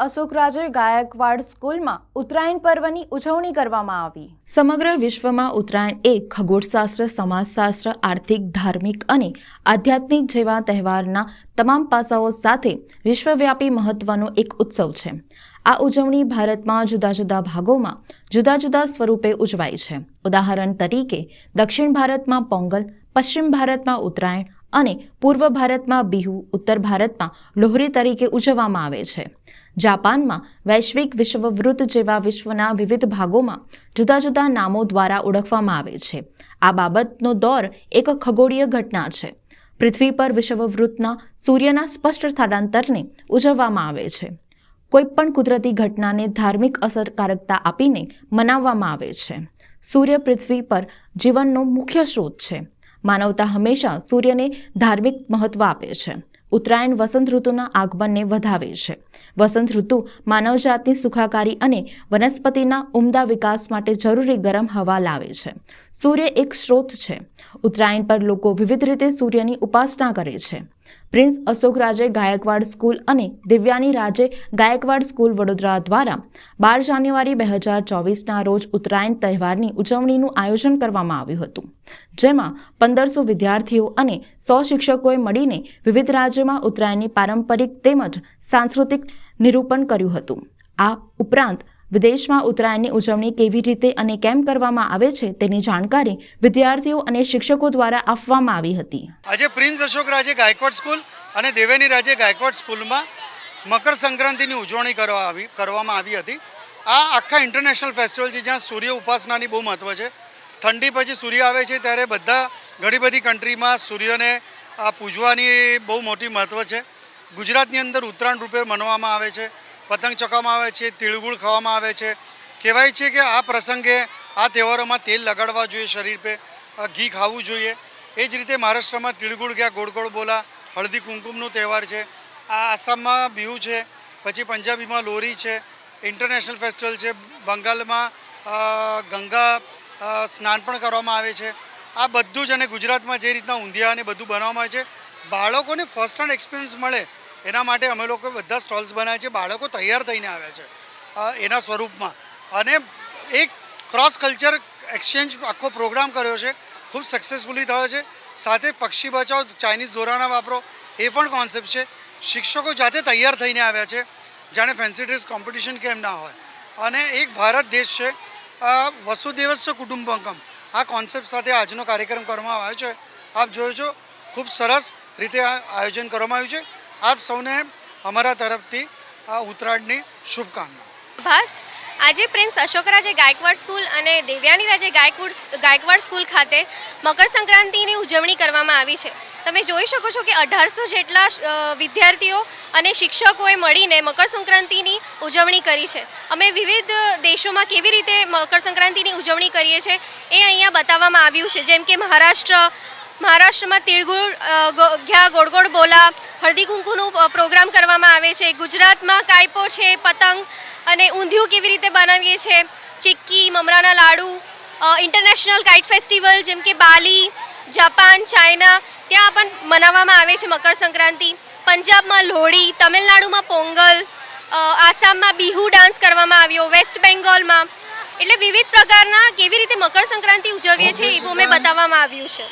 અશોકરાજે ગાયકવાડ સ્કૂલમાં ઉત્તરાયણ પર્વની ઉજવણી કરવામાં આવી। સમગ્ર વિશ્વમાં ઉત્તરાયણ એ ખગોળશાસ્ત્ર, સમાજશાસ્ત્ર, આર્થિક, ધાર્મિક અને આધ્યાત્મિક જેવા તહેવારના તમામ પાસાઓ સાથે વિશ્વવ્યાપી મહત્વનો એક ઉત્સવ છે। આ ઉજવણી ભારતમાં જુદા જુદા ભાગોમાં જુદા જુદા સ્વરૂપે ઉજવાય છે। ઉદાહરણ તરીકે દક્ષિણ ભારતમાં પોંગલ, પશ્ચિમ ભારતમાં ઉત્તરાયણ અને પૂર્વ ભારતમાં બિહુ, ઉત્તર ભારતમાં લોહરી તરીકે ઉજવવામાં આવે છે। જાપાનમાં વૈશ્વિક વિષુવવૃત્ત જેવા વિશ્વના વિવિધ ભાગોમાં જુદા જુદા નામો દ્વારા ઓળખવામાં આવે છે। આ બાબતનો દોર એક ખગોળીય ઘટના છે। પૃથ્વી પર વિષુવવૃત્તના સૂર્યના સ્પષ્ટ સ્થળાંતરને ઉજવવામાં આવે છે। કોઈપણ કુદરતી ઘટનાને ધાર્મિક અસરકારકતા આપીને મનાવવામાં આવે છે। સૂર્ય પૃથ્વી પર જીવનનો મુખ્ય સ્ત્રોત છે। માનવતા હંમેશા સૂર્યને ધાર્મિક મહત્વ આપે છે। ઉત્તરાયણ વસંત ઋતુના આગમનને વધાવે છે। વસંત ઋતુ માનવજાતની સુખાકારી અને વનસ્પતિના ઉમદા વિકાસ માટે જરૂરી ગરમ હવા લાવે છે। સૂર્ય એક સ્ત્રોત છે। ઉત્તરાયણ પર લોકો વિવિધ રીતે સૂર્યની ઉપાસના કરે છે। પ્રિન્સ અશોકરાજે ગાયકવાડ સ્કૂલ અને દિવ્યાની રાજે ગાયકવાડ સ્કૂલ વડોદરા દ્વારા 12 જાન્યુઆરી 2024ના રોજ ઉત્તરાયણ તહેવારની ઉજવણીનું આયોજન કરવામાં આવ્યું હતું, જેમાં 1500 વિદ્યાર્થીઓ અને 100 શિક્ષકોએ મળીને વિવિધ રાજ્યોમાં ઉત્તરાયણની પારંપરિક તેમજ સાંસ્કૃતિક નિરૂપણ કર્યું હતું। આ ઉપરાંત વિદેશમાં ઉત્તરાયણની ઉજવણી કેવી રીતે અને કેમ કરવામાં આવે છે તેની જાણકારી વિદ્યાર્થીઓ અને શિક્ષકો દ્વારા આપવામાં આવી હતી। આજે પ્રિન્સ અશોકરાજે ગાયકવાડ સ્કૂલ અને દેવેની રાજે ગાયકવાડ સ્કૂલમાં મકર સંક્રાંતિની ઉજવણી કરવામાં આવી હતી। આ આખા ઇન્ટરનેશનલ ફેસ્ટિવલ છે જ્યાં સૂર્ય ઉપાસનાની બહુ મહત્ત્વ છે। ઠંડી પછી સૂર્ય આવે છે ત્યારે ઘણી બધી કન્ટ્રીમાં સૂર્યને પૂજવાની બહુ મોટી મહત્ત્વ છે। ગુજરાતની અંદર ઉત્તરાયણ રૂપે મનાવવામાં આવે છે। પતંગ ચગાવવામાં આવે છે, તિળગુળ ખાવામાં આવે છે। કહેવાય છે કે આ પ્રસંગે આ તહેવારોમાં તેલ લગાડવા જોઈએ, શરીર પર ઘી ખાવું જોઈએ। એ જ રીતે મહારાષ્ટ્રમાં તિળગુળ ગયા, ગોળ ગોળ બોલા, હળદી કુમકુમનો તહેવાર છે। આ આસામમાં બિહુ છે, પછી પંજાબીમાં લોહરી છે, ઇન્ટરનેશનલ ફેસ્ટિવલ છે। બંગાળમાં ગંગા સ્નાન પણ કરવામાં આવે છે। આ બધું જ અને ગુજરાતમાં જે રીતના ઊંધિયા અને બધું બનાવવામાં આવે છે, બાળકોને ફર્સ્ટ હેન્ડ એક્સપિરિયન્સ મળે એના માટે અમે લોકો બધા સ્ટોલ્સ બનાવ્યા છે। બાળકો તૈયાર થઈને આવ્યા છે એના સ્વરૂપમાં, અને એક ક્રોસ કલ્ચર એક્સચેન્જ આખો પ્રોગ્રામ કર્યો છે, ખૂબ સક્સેસફુલી થયો છે। સાથે પક્ષી બચાવ, ચાઇનીઝ દોરાના વાપરો એ પણ કોન્સેપ્ટ છે। શિક્ષકો જાતે તૈયાર થઈને આવ્યા છે, જાણે ફેન્સી ડ્રેસ કોમ્પિટિશન કેમ ના હોય। અને એક ભારત દેશ છે, વસુદેવસ્ય કુટુંબકમ આ કોન્સેપ્ટ સાથે આજનો કાર્યક્રમ કરવામાં આવ્યો છે। આપ જોયો છો, ખૂબ સરસ રીતે આ આયોજન કરવામાં આવ્યું છે। આપ સૌને અમારા તરફથી આ ઉત્તરાયણની શુભકામનાઓ। આજે પ્રિન્સ અશોકરાજે ગાયકવાડ સ્કૂલ અને દેવ્યાની રાજે ગાયકવાડ સ્કૂલ ખાતે મકર સંક્રાંતિની ઉજવણી કરવામાં આવી છે। તમે જોઈ શકો છો કે 1800 જેટલા વિદ્યાર્થીઓ અને શિક્ષકોએ મળીને મકર સંક્રાંતિની ઉજવણી કરી છે। અમે વિવિધ દેશોમાં કેવી રીતે મકર સંક્રાંતિની ઉજવણી કરીએ છીએ એ અહીંયા બતાવવામાં આવ્યું છે। જેમ કે મહારાષ્ટ્રમાં તિળગુળ ઘ્યા, ગોળ ગોળ બોલા, હળદી કુંકુનું પ્રોગ્રામ કરવામાં આવે છે। ગુજરાતમાં કાયપો છે, પતંગ અને ઊંધિયું કેવી રીતે બનાવીએ છીએ, ચિક્કી, મમરાના લાડુ, ઇન્ટરનેશનલ કાઇટ ફેસ્ટિવલ જેમ કે બાલી, જાપાન, ચાઇના ત્યાં પણ મનાવવામાં આવે છે મકર સંક્રાંતિ। પંજાબમાં લોહડી, તમિલનાડુમાં પોંગલ, આસામમાં બિહુ ડાન્સ કરવામાં આવ્યો, વેસ્ટ બેંગોલમાં, એટલે વિવિધ પ્રકારના કેવી રીતે મકર સંક્રાંતિ ઉજવીએ છીએ એવું અમે બતાવવામાં આવ્યું છે।